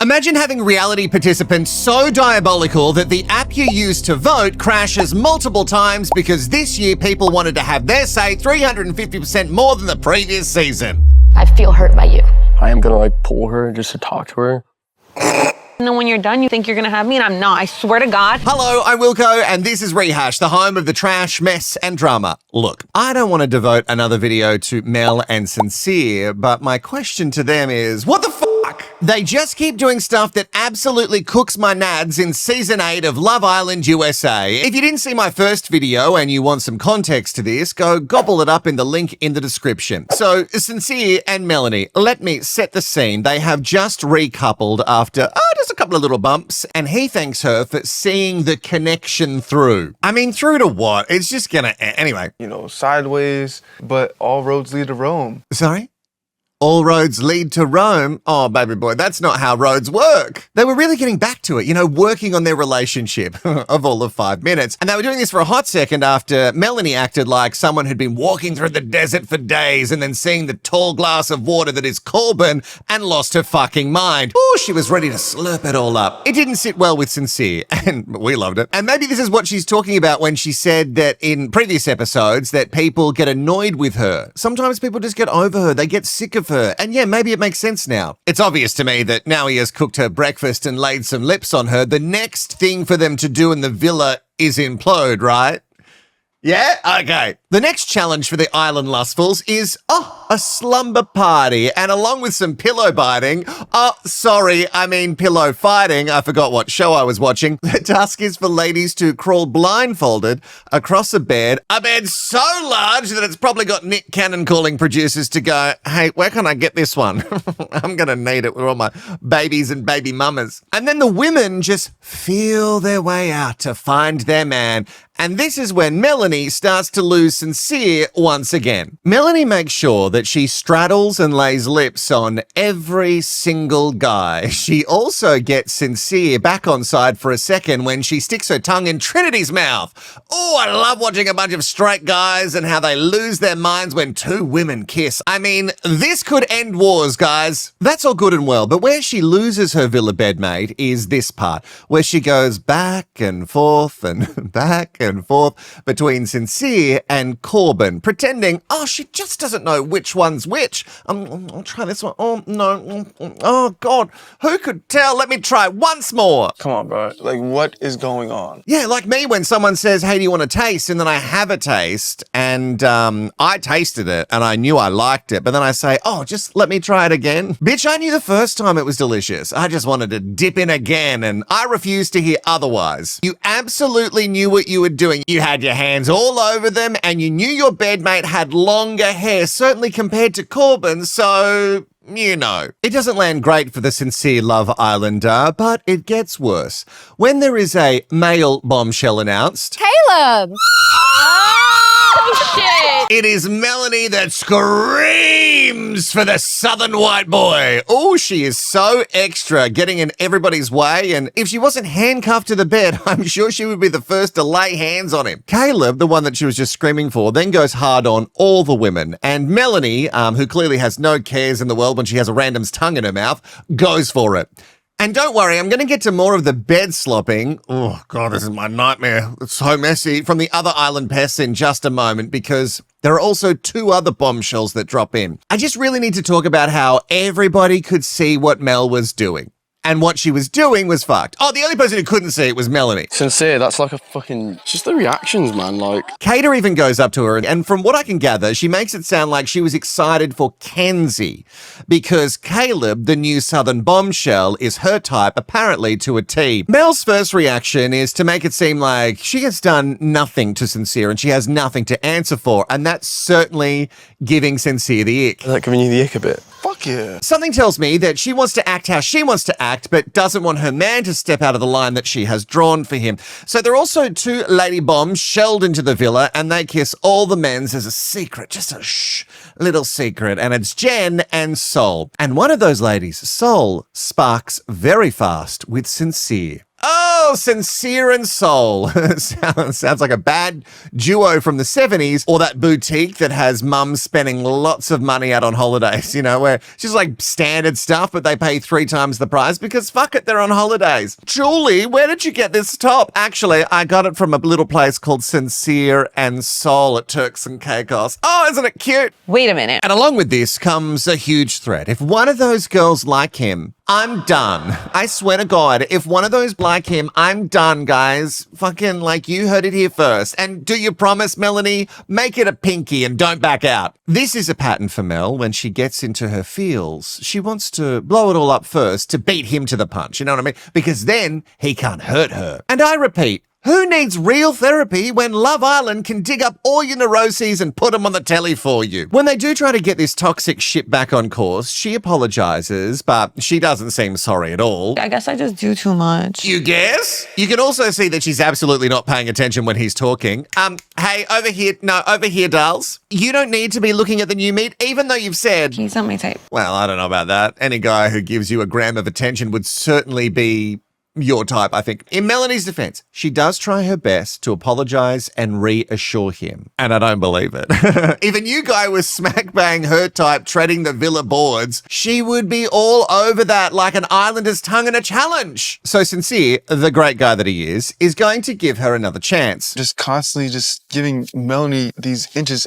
Imagine having reality participants so diabolical that the app you use to vote crashes multiple times because this year people wanted to have their say 350% more than the previous season. I feel hurt by you. I am gonna pull her just to talk to her. And then when you're done, you think you're gonna have me, and I'm not. I swear to God. Hello, I'm Wilco, and this is Rehashed, the home of the trash, mess, and drama. Look, I don't want to devote another video to Mel and Sincere, but my question to them is, what the fuck? They just keep doing stuff that absolutely cooks my nads in Season 8 of Love Island USA. If you didn't see my first video and you want some context to this, go gobble it up in the link in the description. So, Sincere and Melanie, let me set the scene. They have just recoupled after, just a couple of little bumps, and he thanks her for seeing the connection through. I mean, through to what? It's just gonna, anyway. You know, sideways, but all roads lead to Rome. Sorry? All roads lead to Rome. Oh, baby boy, that's not how roads work. They were really getting back to it, you know, working on their relationship of all of 5 minutes. And they were doing this for a hot second after Melanie acted like someone who'd been walking through the desert for days and then seeing the tall glass of water that is Corbin and lost her fucking mind. Oh, she was ready to slurp it all up. It didn't sit well with Sincere, and we loved it. And maybe this is what she's talking about when she said that in previous episodes that people get annoyed with her. Sometimes people just get over her. They get sick of her. And yeah, maybe it makes sense now. It's obvious to me that now he has cooked her breakfast and laid some lips on her, the next thing for them to do in the villa is implode, right? Yeah? Okay. The next challenge for the island lustfuls is, a slumber party. And along with some pillow biting, pillow fighting. I forgot what show I was watching. The task is for ladies to crawl blindfolded across a bed so large that it's probably got Nick Cannon calling producers to go, hey, where can I get this one? I'm going to need it with all my babies and baby mamas. And then the women just feel their way out to find their man. And this is when Melanie starts to lose Sincere once again. Melanie makes sure that she straddles and lays lips on every single guy. She also gets Sincere back on side for a second when she sticks her tongue in Trinity's mouth. Oh, I love watching a bunch of straight guys and how they lose their minds when two women kiss. I mean, this could end wars, guys. That's all good and well, but where she loses her villa bedmate is this part, where she goes back and forth and back and forth between Sincere and Corbin, pretending, she just doesn't know which one's which. I'll try this one. Oh, no. Oh, God. Who could tell? Let me try once more. Come on, bro. Like, what is going on? Yeah, like me when someone says, hey, do you want a taste? And then I have a taste and I tasted it and I knew I liked it. But then I say, just let me try it again. Bitch, I knew the first time it was delicious. I just wanted to dip in again and I refused to hear otherwise. You absolutely knew what you were doing. You had your hands all over them and you knew your bedmate had longer hair, certainly compared to Corbin, so you know. It doesn't land great for the Sincere Love Islander, but it gets worse. When there is a male bombshell announced, Caleb! Oh, shit! It is Melanie that screams for the Southern white boy. Oh, she is so extra, getting in everybody's way, and if she wasn't handcuffed to the bed, I'm sure she would be the first to lay hands on him. Caleb, the one that she was just screaming for, then goes hard on all the women, and Melanie, who clearly has no cares in the world when she has a random's tongue in her mouth, goes for it. And don't worry, I'm going to get to more of the bed slopping. Oh, God, this is my nightmare. It's so messy. From the other island pests in just a moment, because there are also two other bombshells that drop in. I just really need to talk about how everybody could see what Mel was doing. And what she was doing was fucked. Oh, the only person who couldn't see it was Melanie. Sincere, that's like a fucking... Just the reactions, man, like... Kayda even goes up to her, and from what I can gather, she makes it sound like she was excited for Kenzie, because Caleb, the new southern bombshell, is her type, apparently to a T. Mel's first reaction is to make it seem like she has done nothing to Sincere and she has nothing to answer for, and that's certainly giving Sincere the ick. Is that giving you the ick a bit? Fuck yeah. Something tells me that she wants to act how she wants to act, but doesn't want her man to step out of the line that she has drawn for him. So there are also two lady bombs shelled into the villa, and they kiss all the men's as a secret, just a little secret, and it's Jen and Sol. And one of those ladies, Sol, sparks very fast with Sincere. Oh, Oh, Sincere and Soul. Sounds like a bad duo from the 70s, or that boutique that has mum spending lots of money out on holidays, where it's just like standard stuff, but they pay 3 times the price because fuck it, they're on holidays. Julie, where did you get this top? Actually, I got it from a little place called Sincere and Soul at Turks and Caicos. Oh, isn't it cute? Wait a minute. And along with this comes a huge threat. If one of those girls like him, I'm done. I swear to God, if one of those like him, I'm done, guys. Fucking like you heard it here first. And do you promise, Melanie? Make it a pinky and don't back out. This is a pattern for Mel. When she gets into her feels, she wants to blow it all up first to beat him to the punch. You know what I mean? Because then he can't hurt her. And I repeat, who needs real therapy when Love Island can dig up all your neuroses and put them on the telly for you? When they do try to get this toxic shit back on course, she apologizes, but she doesn't seem sorry at all. I guess I just do too much. You guess? You can also see that she's absolutely not paying attention when he's talking. Hey, over here, dolls. You don't need to be looking at the new meat, even though you've said... He's not my type. Well, I don't know about that. Any guy who gives you a gram of attention would certainly be... your type, I think. In Melanie's defense, she does try her best to apologize and reassure him. And I don't believe it. If a new guy was smack bang her type treading the villa boards, she would be all over that like an islander's tongue in a challenge. So Sincere, the great guy that he is going to give her another chance. Just constantly just giving Melanie these inches.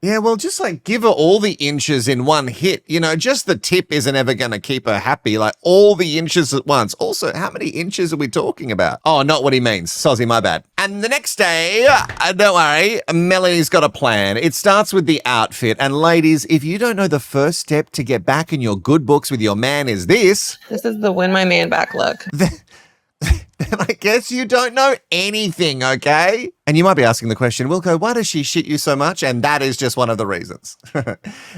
Yeah, well, just like give her all the inches in one hit. Just the tip isn't ever going to keep her happy. Like all the inches at once. Also, how many inches are we talking about? Oh, not what he means. Sozzy, my bad. And the next day, don't worry, Melanie's got a plan. It starts with the outfit. And ladies, if you don't know the first step to get back in your good books with your man is this. This is the win my man back look. Then I guess you don't know anything, okay? And you might be asking the question, Wilco, why does she shit you so much? And that is just one of the reasons.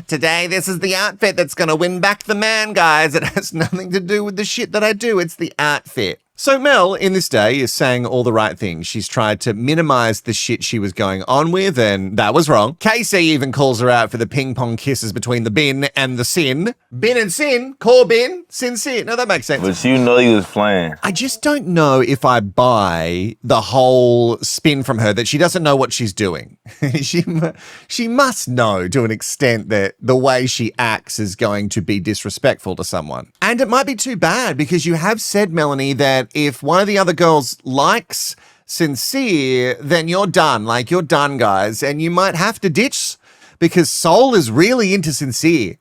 Today, this is the outfit that's going to win back the man, guys. It has nothing to do with the shit that I do. It's the outfit. So Mel, in this day, is saying all the right things. She's tried to minimize the shit she was going on with, and that was wrong. Casey even calls her out for the ping-pong kisses between the bin and the sin. Bin and sin, Corbin, Sincere. No, that makes sense. But you know you was playing. I just don't know if I buy the whole spin from her that she doesn't know what she's doing. She must know to an extent that the way she acts is going to be disrespectful to someone. And it might be too bad because you have said, Melanie, that if one of the other girls likes Sincere, then you're done. Like, you're done, guys. And you might have to ditch because Soul is really into Sincere.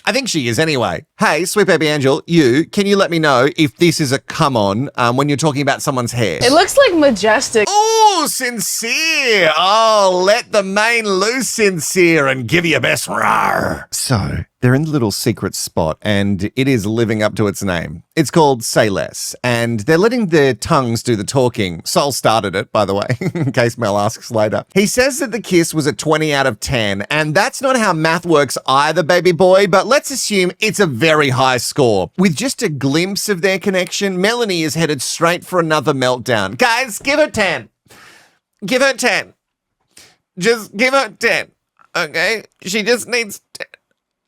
I think she is anyway. Hey, sweet baby angel, can you let me know if this is a come on when you're talking about someone's hair? It looks like majestic. Oh, Sincere. Oh, let the mane loose, Sincere, and give your best roar. So, they're in the little secret spot, and it is living up to its name. It's called Say Less, and they're letting their tongues do the talking. Sol started it, by the way, in case Mel asks later. He says that the kiss was a 20 out of 10, and that's not how math works either, baby boy, but let's assume it's a very high score. With just a glimpse of their connection, Melanie is headed straight for another meltdown. Guys, give her 10. Give her 10. Just give her 10, okay? She just needs 10.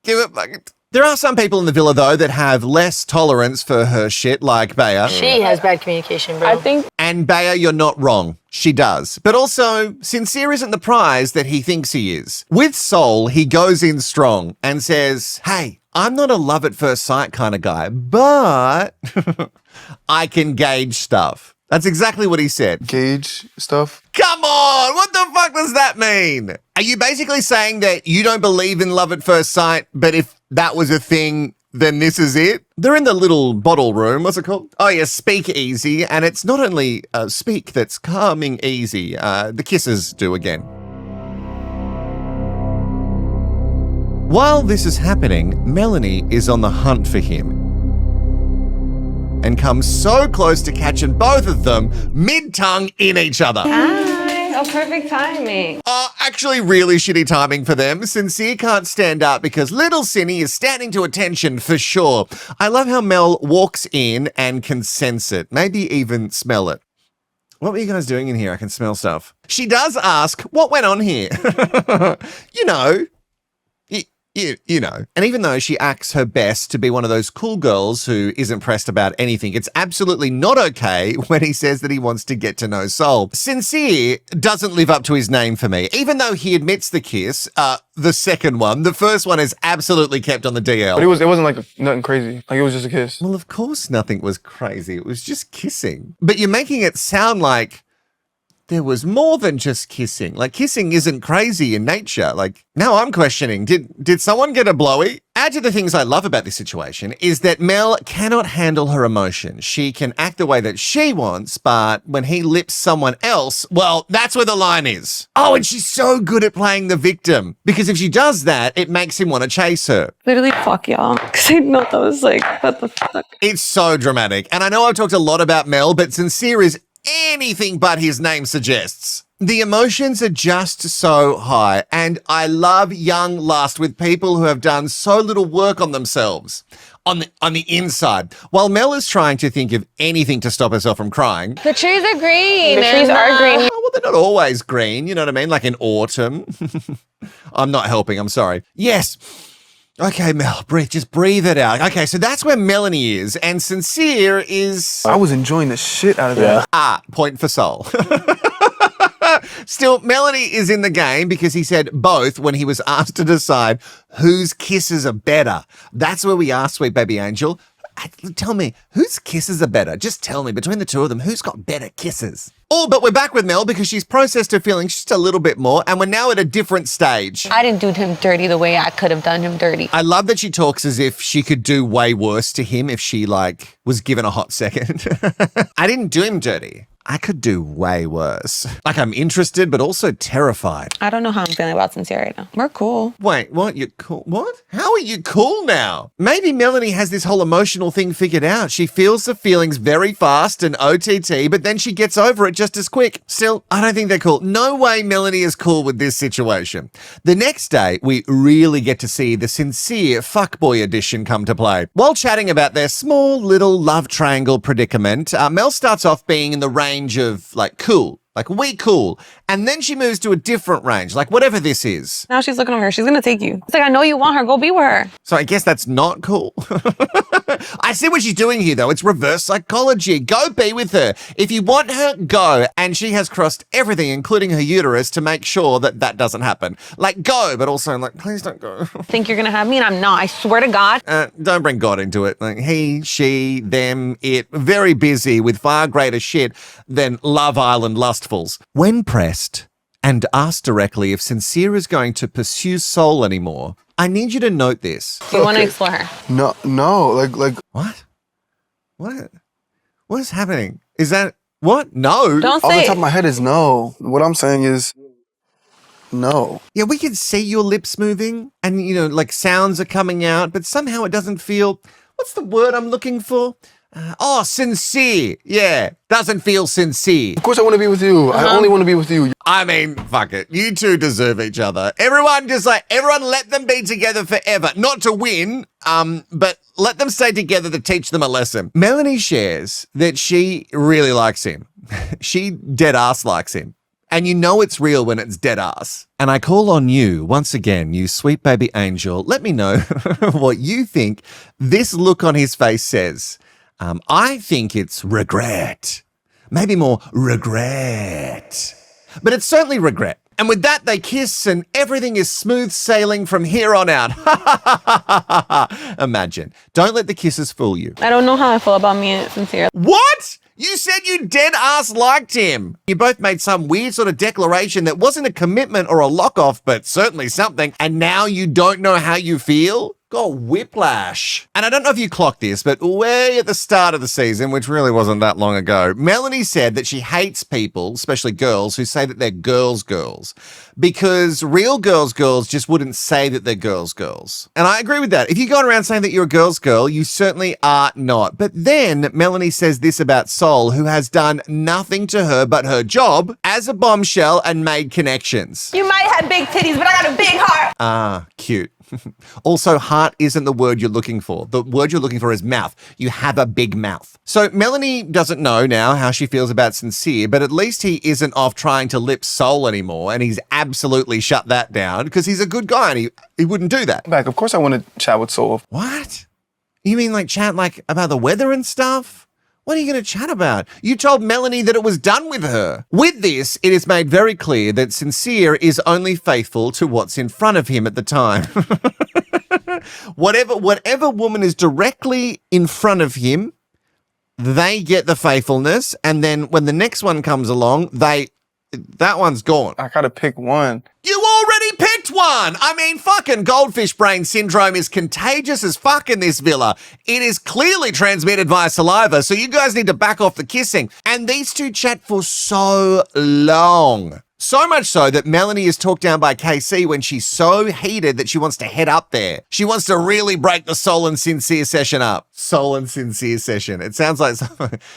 Give it fucking... There are some people in the villa, though, that have less tolerance for her shit, like Bea. She has bad communication, bro. I think And Bea, you're not wrong. She does. But also, Sincere isn't the prize that he thinks he is. With Soul, he goes in strong and says, hey, I'm not a love at first sight kind of guy, but I can gauge stuff. That's exactly what he said. Gauge stuff. Come on! What the fuck does that mean? Are you basically saying that you don't believe in love at first sight, but if that was a thing, then this is it? They're in the little bottle room. What's it called? Oh, yeah, Speakeasy. And it's not only speak that's calming easy. The kisses do again. While this is happening, Melanie is on the hunt for him and comes so close to catching both of them mid-tongue in each other. Hi. Oh, perfect timing. Actually really shitty timing for them. Sincere can't stand up because little Cinny is standing to attention for sure. I love how Mel walks in and can sense it, maybe even smell it. What were you guys doing in here? I can smell stuff. She does ask, what went on here? You know. And even though she acts her best to be one of those cool girls who isn't pressed about anything, it's absolutely not okay when he says that he wants to get to know Sol. Sincere doesn't live up to his name for me. Even though he admits the kiss, the second one, the first one is absolutely kept on the DL. But it wasn't like nothing crazy. Like, it was just a kiss. Well, of course nothing was crazy. It was just kissing. But you're making it sound like there was more than just kissing. Like, kissing isn't crazy in nature. Like, now I'm questioning, did someone get a blowy? Add to the things I love about this situation is that Mel cannot handle her emotions. She can act the way that she wants, but when he lips someone else, well, that's where the line is. Oh, and she's so good at playing the victim, because if she does that, it makes him want to chase her. Literally, fuck y'all. Because I know that was like, what the fuck? It's so dramatic. And I know I've talked a lot about Mel, but Sincere is anything but his name suggests. The emotions are just so high, and I love young lust with people who have done so little work on themselves, on the inside. While Mel is trying to think of anything to stop herself from crying. The trees are green. The trees are green. Oh, well, they're not always green, you know what I mean? Like in autumn. I'm not helping, I'm sorry. Yes. Okay, Mel, just breathe it out. Okay, so that's where Melanie is, and Sincere is... I was enjoying the shit out of that. Point for Sol. Still, Melanie is in the game because he said both when he was asked to decide whose kisses are better. That's where we are, sweet baby angel. Tell me, whose kisses are better? Just tell me, between the two of them, who's got better kisses? Oh, but we're back with Mel because she's processed her feelings just a little bit more, and we're now at a different stage. I didn't do him dirty the way I could have done him dirty. I love that she talks as if she could do way worse to him if she, like, was given a hot second. I didn't do him dirty. I could do way worse. Like, I'm interested, but also terrified. I don't know how I'm feeling about Sincere right now. We're cool. Wait, what? You're cool? What? How are you cool now? Maybe Melanie has this whole emotional thing figured out. She feels the feelings very fast and OTT, but then she gets over it just as quick. Still, I don't think they're cool. No way Melanie is cool with this situation. The next day, we really get to see the Sincere fuckboy edition come to play. While chatting about their small little love triangle predicament, Mel starts off being in the range of like cool, like we cool, and then she moves to a different range, like whatever this is. Now she's looking over her. She's going to take you. It's like, I know you want her. Go be with her. So I guess that's not cool. I see what she's doing here, though. It's reverse psychology. Go be with her. If you want her, go. And she has crossed everything, including her uterus, to make sure that that doesn't happen. Like, go, but also, like, please don't go. Think you're going to have me, and I'm not. I swear to God. Don't bring God into it. Like, he, she, them, it. Very busy with far greater shit than Love Island lustfuls. When pressed and asked directly if Sincere is going to pursue Sol anymore, I need you to note this. Do you want to explore her? No, like. What? What is happening? Is that what? No. Don't Off say the it. top of my head is no. What I'm saying is no. Yeah, we can see your lips moving and, you know, like sounds are coming out, but somehow it doesn't feel, what's the word I'm looking for? Sincere. Yeah, doesn't feel sincere. Of course I want to be with you. I only want to be with you. I mean, fuck it. You two deserve each other. Everyone let them be together forever. Not to win, but let them stay together to teach them a lesson. Melanie shares that she really likes him. She dead ass likes him. And you know it's real when it's dead ass. And I call on you, once again, you sweet baby angel, let me know what you think this look on his face says. I think it's regret. Maybe more regret. But it's certainly regret. And with that, they kiss and everything is smooth sailing from here on out. Imagine. Don't let the kisses fool you. I don't know how I feel about me and Sincere. What? You said you dead ass liked him. You both made some weird sort of declaration that wasn't a commitment or a lock off, but certainly something. And now you don't know how you feel? Got whiplash. And I don't know if you clocked this, but way at the start of the season, which really wasn't that long ago, Melanie said that she hates people, especially girls, who say that they're girls, because real girls just wouldn't say that they're girls. And I agree with that. If you're going around saying that you're a girl's girl, you certainly are not. But then Melanie says this about Sol, who has done nothing to her but her job as a bombshell and made connections. You might have big titties, but I got a big heart. Ah, cute. Also, heart isn't the word you're looking for. The word you're looking for is mouth. You have a big mouth. So Melanie doesn't know now how she feels about Sincere, but at least he isn't off trying to lip Soul anymore, and he's absolutely shut that down because he's a good guy and he wouldn't do that. Back, of course I want to chat with Soul. What? You mean like chat like about the weather and stuff? What are you going to chat about? You told Melanie that it was done with her. With this, it is made very clear that Sincere is only faithful to what's in front of him at the time. Whatever woman is directly in front of him, they get the faithfulness, and then when the next one comes along, that one's gone. I gotta pick one. You already picked one! I mean, fucking goldfish brain syndrome is contagious as fuck in this villa. It is clearly transmitted via saliva, so you guys need to back off the kissing. And these two chat for so long. So much so that Melanie is talked down by KC when she's so heated that she wants to head up there. She wants to really break the Soul and Sincere session up. Soul and Sincere session. It sounds like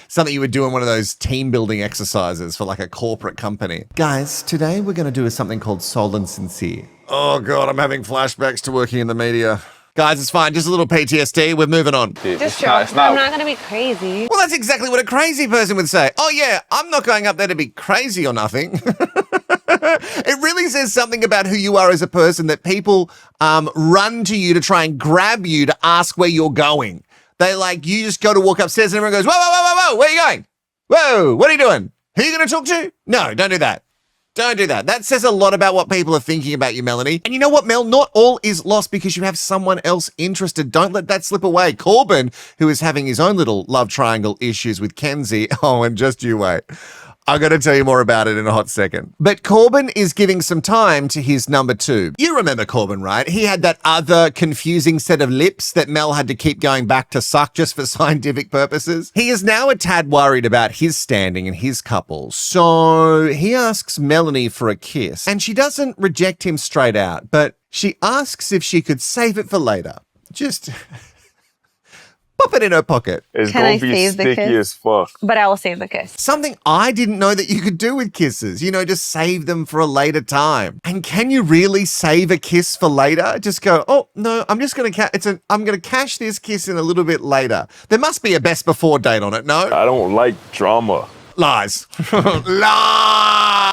something you would do in one of those team building exercises for like a corporate company. Guys, today we're going to do something called Soul and Sincere. Oh God, I'm having flashbacks to working in the media. Guys, it's fine. Just a little PTSD. We're moving on. Just joke. I'm not going to be crazy. Well, that's exactly what a crazy person would say. Oh yeah, I'm not going up there to be crazy or nothing. It really says something about who you are as a person that people run to you to try and grab you to ask where you're going. You just go to walk upstairs and everyone goes, whoa, whoa, whoa, whoa, whoa, where are you going? Whoa, what are you doing? Who are you going to talk to? No, don't do that. Don't do that. That says a lot about what people are thinking about you, Melanie. And you know what, Mel? Not all is lost because you have someone else interested. Don't let that slip away. Corbin, who is having his own little love triangle issues with Kenzie. Oh, and just you wait. I'm going to tell you more about it in a hot second. But Corbin is giving some time to his number two. You remember Corbin, right? He had that other confusing set of lips that Mel had to keep going back to suck just for scientific purposes. He is now a tad worried about his standing in his couple. So he asks Melanie for a kiss, and she doesn't reject him straight out, but she asks if she could save it for later. Just pop it in her pocket. It's Can gonna I be save the sticky kiss? as fuck. But I will save the kiss. Something I didn't know that you could do with kisses. Just save them for a later time. And can you really save a kiss for later? Just go, oh no, I'm just gonna I'm gonna cash this kiss in a little bit later. There must be a best before date on it, no? I don't like drama. Lies. Lies.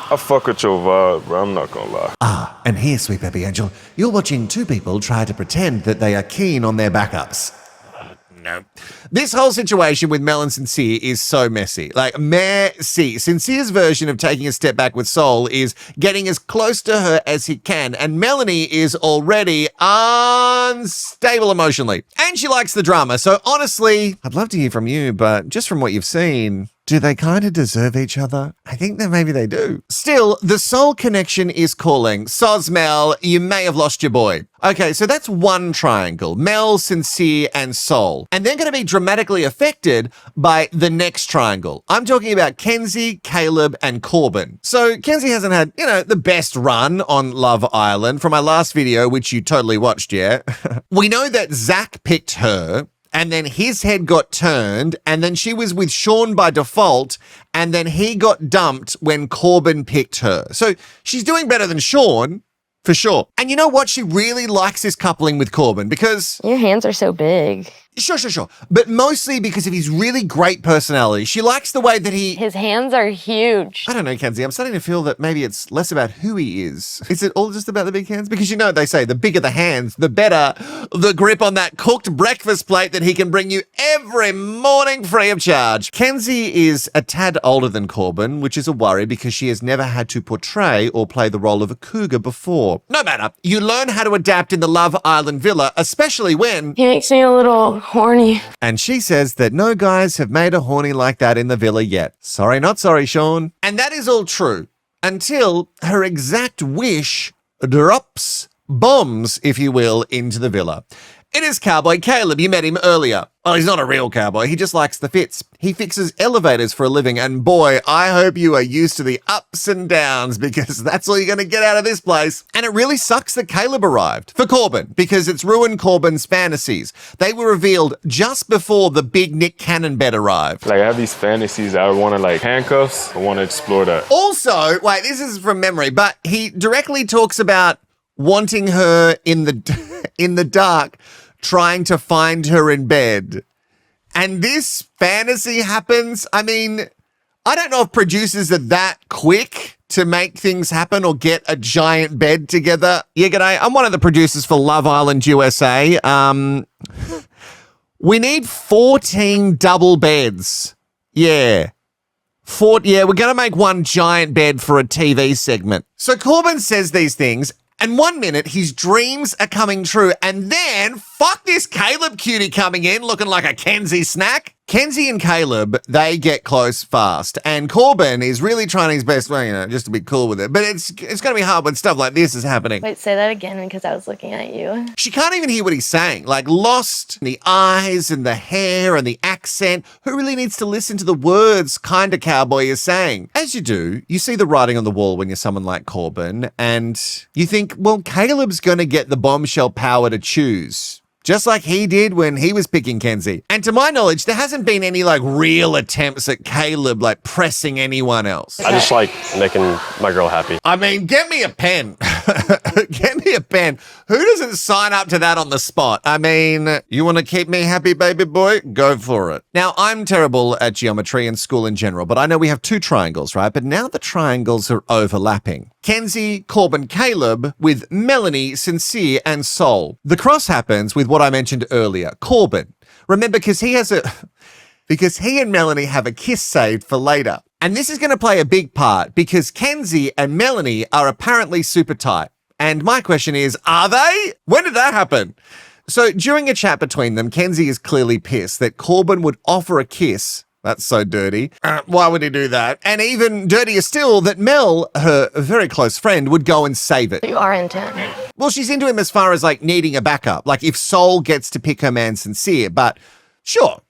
I fuck with your vibe, bro. I'm not gonna lie. Ah, and here, sweet baby angel, you're watching two people try to pretend that they are keen on their backups. No. This whole situation with Mel and Sincere is so messy. Messy. Sincere's version of taking a step back with Soul is getting as close to her as he can, and Melanie is already unstable emotionally. And she likes the drama, so honestly, I'd love to hear from you, but just from what you've seen, do they kind of deserve each other? I think that maybe they do. Still, the soul connection is calling. Soz Mel, you may have lost your boy. Okay, so that's one triangle. Mel, Sincere, and Soul. And they're going to be dramatically affected by the next triangle. I'm talking about Kenzie, Caleb, and Corbin. So Kenzie hasn't had, the best run on Love Island from my last video, which you totally watched, yeah? We know that Zach picked her, and then his head got turned, and then she was with Sean by default, and then he got dumped when Corbin picked her. So she's doing better than Sean, for sure. And you know what? She really likes this coupling with Corbin because... Your hands are so big. Sure. But mostly because of his really great personality. She likes the way that he... His hands are huge. I don't know, Kenzie. I'm starting to feel that maybe it's less about who he is. Is it all just about the big hands? Because they say the bigger the hands, the better the grip on that cooked breakfast plate that he can bring you every morning free of charge. Kenzie is a tad older than Corbin, which is a worry because she has never had to portray or play the role of a cougar before. No matter. You learn how to adapt in the Love Island villa, especially when... He makes me a little horny. And she says that no guys have made a horny like that in the villa yet. Sorry, not sorry, Sean. And that is all true until her exact wish drops bombs, if you will, into the villa. It is Cowboy Caleb. You met him earlier. Well, he's not a real cowboy. He just likes the fits. He fixes elevators for a living. And boy, I hope you are used to the ups and downs because that's all you're going to get out of this place. And it really sucks that Caleb arrived for Corbin because it's ruined Corbin's fantasies. They were revealed just before the big Nick Cannon bed arrived. I have these fantasies. I want to handcuffs. I want to explore that. Also, wait, this is from memory, but he directly talks about wanting her in the in the dark, trying to find her in bed. And this fantasy happens. I mean, I don't know if producers are that quick to make things happen or get a giant bed together. Yeah, g'day. I'm one of the producers for Love Island USA. We need 14 double beds. Yeah. We're going to make one giant bed for a TV segment. So Corbin says these things, and 1 minute his dreams are coming true, and then fuck this Caleb cutie coming in looking like a Kenzie snack. Kenzie and Caleb, they get close fast, and Corbin is really trying his best, well, just to be cool with it. But it's going to be hard when stuff like this is happening. Wait, say that again because I was looking at you. She can't even hear what he's saying, like lost in the eyes and the hair and the accent. Who really needs to listen to the words Kinda Cowboy is saying? As you do, you see the writing on the wall when you're someone like Corbin, and you think, well, Caleb's going to get the bombshell power to choose. Just like he did when he was picking Kenzie. And to my knowledge, there hasn't been any like real attempts at Caleb like pressing anyone else. I just like making my girl happy. I mean, get me a pen. Get me a pen. Who doesn't sign up to that on the spot? I mean, you want to keep me happy, baby boy? Go for it. Now, I'm terrible at geometry and school in general, but I know we have two triangles, right? But now the triangles are overlapping. Kenzie, Corbin, Caleb with Melanie, Sincere, and Soul. The cross happens with what I mentioned earlier, Corbin. Remember, because he and Melanie have a kiss saved for later. And this is going to play a big part because Kenzie and Melanie are apparently super tight. And my question is, are they? When did that happen? So during a chat between them, Kenzie is clearly pissed that Corbin would offer a kiss. That's so dirty. Why would he do that? And even dirtier still, that Mel, her very close friend, would go and save it. You are into him. Well, she's into him as far as like needing a backup. Like if Soul gets to pick her man Sincere, but sure,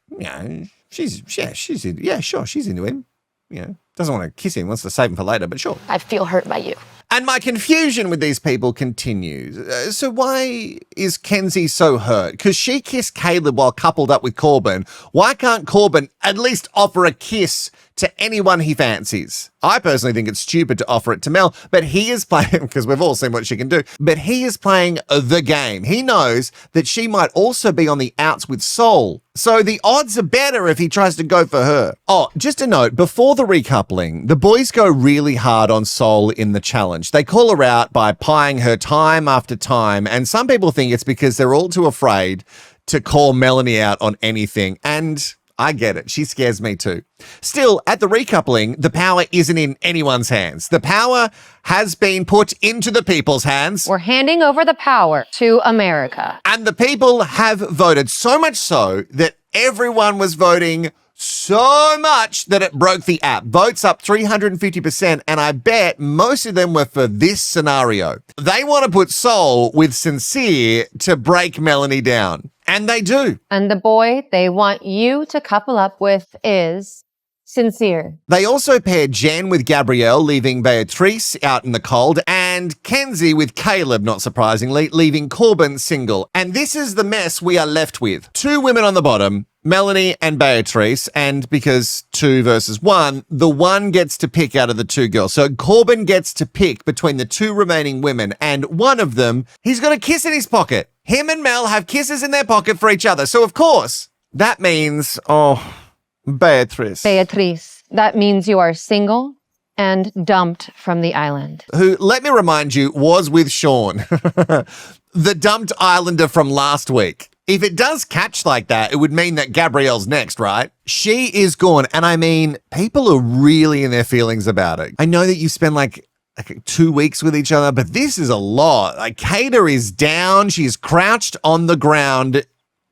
she's into him. Doesn't want to kiss him, wants to save him for later, but sure. I feel hurt by you. And my confusion with these people continues. So why is Kenzie so hurt? Because she kissed Caleb while coupled up with Corbin. Why can't Corbin at least offer a kiss to anyone he fancies? I personally think it's stupid to offer it to Mel, but he is playing, because we've all seen what she can do, but he is playing the game. He knows that she might also be on the outs with Soul. So the odds are better if he tries to go for her. Oh, just a note, before the recoupling, the boys go really hard on Soul in the challenge. They call her out by pieing her time after time, and some people think it's because they're all too afraid to call Melanie out on anything, and I get it. She scares me too. Still, at the recoupling, the power isn't in anyone's hands. The power has been put into the people's hands. We're handing over the power to America. And the people have voted so much so that everyone was voting so much that it broke the app. Votes up 350%, and I bet most of them were for this scenario. They want to put Soul with Sincere to break Melanie down. And they do. And the boy they want you to couple up with is Sincere. They also paired Jen with Gabrielle, leaving Beatriz out in the cold, and Kenzie with Caleb, not surprisingly, leaving Corbin single. And this is the mess we are left with. Two women on the bottom, Melanie and Beatriz, and because 2 versus 1, the one gets to pick out of the two girls. So Corbin gets to pick between the two remaining women, and one of them, he's got a kiss in his pocket. Him and Mel have kisses in their pocket for each other. So of course, that means, Beatriz. Beatriz. That means you are single and dumped from the island. Who, let me remind you, was with Sean, the dumped islander from last week. If it does catch like that, it would mean that Gabrielle's next, right? She is gone. And I mean, people are really in their feelings about it. I know that you spend like 2 weeks with each other, but this is a lot. Like Kayda is down. She's crouched on the ground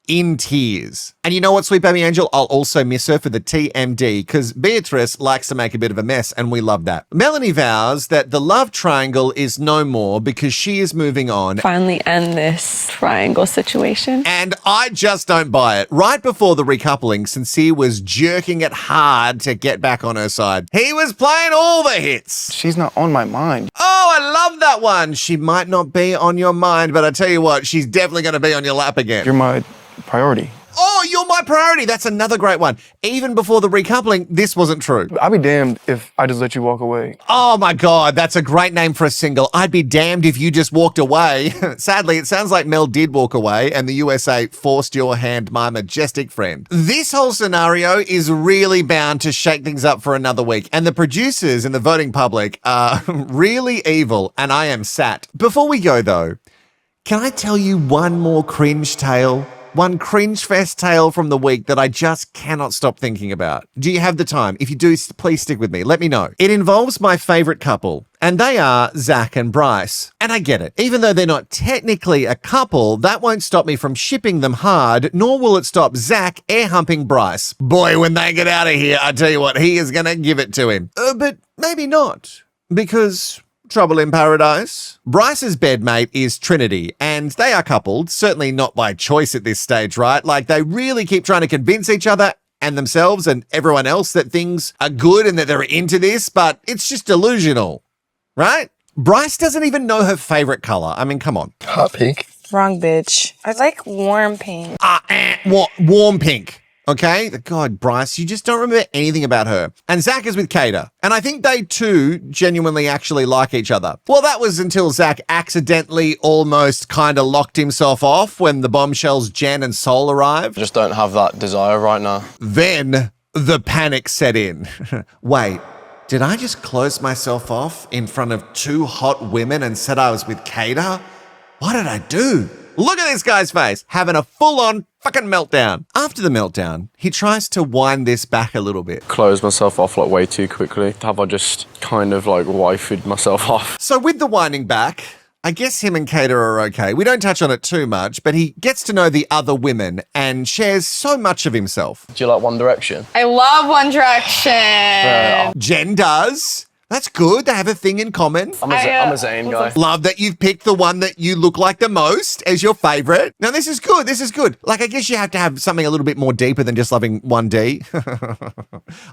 in tears. And you know what, sweet baby angel? I'll also miss her for the TMD because Beatriz likes to make a bit of a mess and we love that. Melanie vows that the love triangle is no more because she is moving on. Finally end this triangle situation. And I just don't buy it. Right before the recoupling, Sincere was jerking it hard to get back on her side. He was playing all the hits. She's not on my mind. Oh, I love that one. She might not be on your mind, but I tell you what, she's definitely going to be on your lap again. You're my priority. Oh, you're my priority. That's another great one. Even before the recoupling, this wasn't true. I'd be damned if I just let you walk away. Oh my God, that's a great name for a single. I'd be damned if you just walked away. Sadly, it sounds like Mel did walk away and the USA forced your hand, my majestic friend. This whole scenario is really bound to shake things up for another week. And the producers and the voting public are really evil, and I am sat. Before we go though, can I tell you one more cringe tale? One cringe fest tale from the week that I just cannot stop thinking about. Do you have the time? If you do, please stick with me. Let me know. It involves my favorite couple, and they are Zach and Bryce. And I get it. Even though they're not technically a couple, that won't stop me from shipping them hard, nor will it stop Zach air humping Bryce. Boy, when they get out of here, I tell you what, he is going to give it to him. But maybe not, because trouble in paradise. Bryce's bedmate is Trinity, and they are coupled, certainly not by choice at this stage, right? Like, they really keep trying to convince each other and themselves and everyone else that things are good and that they're into this, but it's just delusional, right? Bryce doesn't even know her favorite color. I mean, come on. Hot pink. Wrong bitch. I like warm pink. Warm pink. Okay? God, Bryce, you just don't remember anything about her. And Zach is with Kayda. And I think they too genuinely actually like each other. Well, that was until Zach accidentally almost kind of locked himself off when the bombshells Jen and Sol arrived. I just don't have that desire right now. Then the panic set in. Wait, did I just close myself off in front of two hot women and said I was with Kayda? What did I do? Look at this guy's face, having a full-on fucking meltdown. After the meltdown, he tries to wind this back a little bit. Close myself off like way too quickly. Have I just kind of like wifed myself off? So with the winding back, I guess him and Kayda are okay. We don't touch on it too much, but he gets to know the other women and shares so much of himself. Do you like One Direction? I love One Direction. Jen does. That's good. They have a thing in common. I'm a Zayn guy. Love that you've picked the one that you look like the most as your favorite. Now, this is good. This is good. Like, I guess you have to have something a little bit more deeper than just loving one D.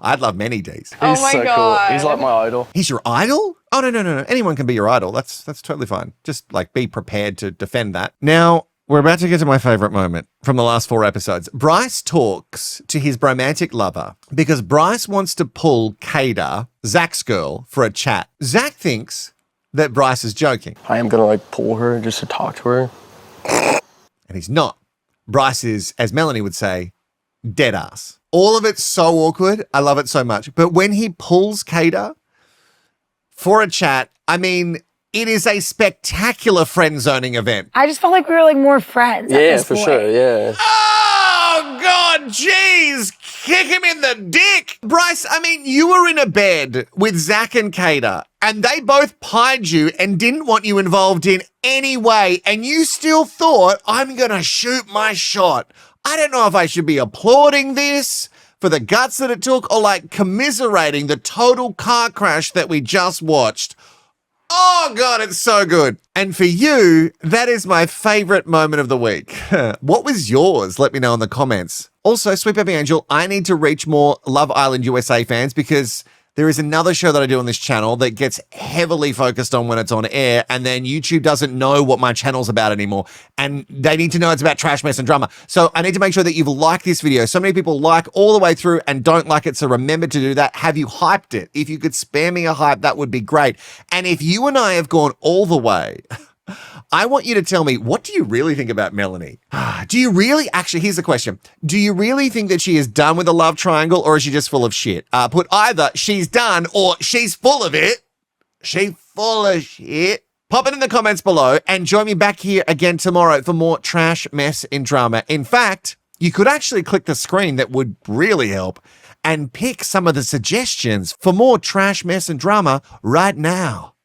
I'd love many Ds. Oh He's my so God. cool. He's like my idol. He's your idol? Oh, no. Anyone can be your idol. That's totally fine. Just, like, be prepared to defend that. Now, we're about to get to my favorite moment from the last 4 episodes. Bryce talks to his bromantic lover because Bryce wants to pull Kayda, Zach's girl, for a chat. Zach thinks that Bryce is joking. I am gonna like pull her just to talk to her. And he's not. Bryce is, as Melanie would say, dead ass. All of it's so awkward. I love it so much. But when he pulls Kayda for a chat, I mean, it is a spectacular friend zoning event. I just felt like we were like more friends. at Yeah, this for point. sure. Yeah. Oh, God, jeez. Kick him in the dick. Bryce, I mean, you were in a bed with Zach and Kayda, and they both pied you and didn't want you involved in any way, and you still thought, I'm going to shoot my shot. I don't know if I should be applauding this for the guts that it took or like commiserating the total car crash that we just watched. Oh, God, it's so good. And for you, that is my favorite moment of the week. What was yours? Let me know in the comments. Also, Sweet Baby Angel, I need to reach more Love Island USA fans because there is another show that I do on this channel that gets heavily focused on when it's on air, and then YouTube doesn't know what my channel's about anymore, and they need to know it's about trash, mess, and drama. So I need to make sure that you've liked this video. So many people like all the way through and don't like it, so remember to do that. Have you hyped it? If you could spare me a hype, that would be great. And if you and I have gone all the way, I want you to tell me, what do you really think about Melanie? Do you really, actually, here's the question. Do you really think that she is done with the love triangle, or is she just full of shit? Put either she's done or she's full of it. She full of shit. Pop it in the comments below and join me back here again tomorrow for more trash, mess, and drama. In fact, you could actually click the screen, that would really help, and pick some of the suggestions for more trash, mess, and drama right now.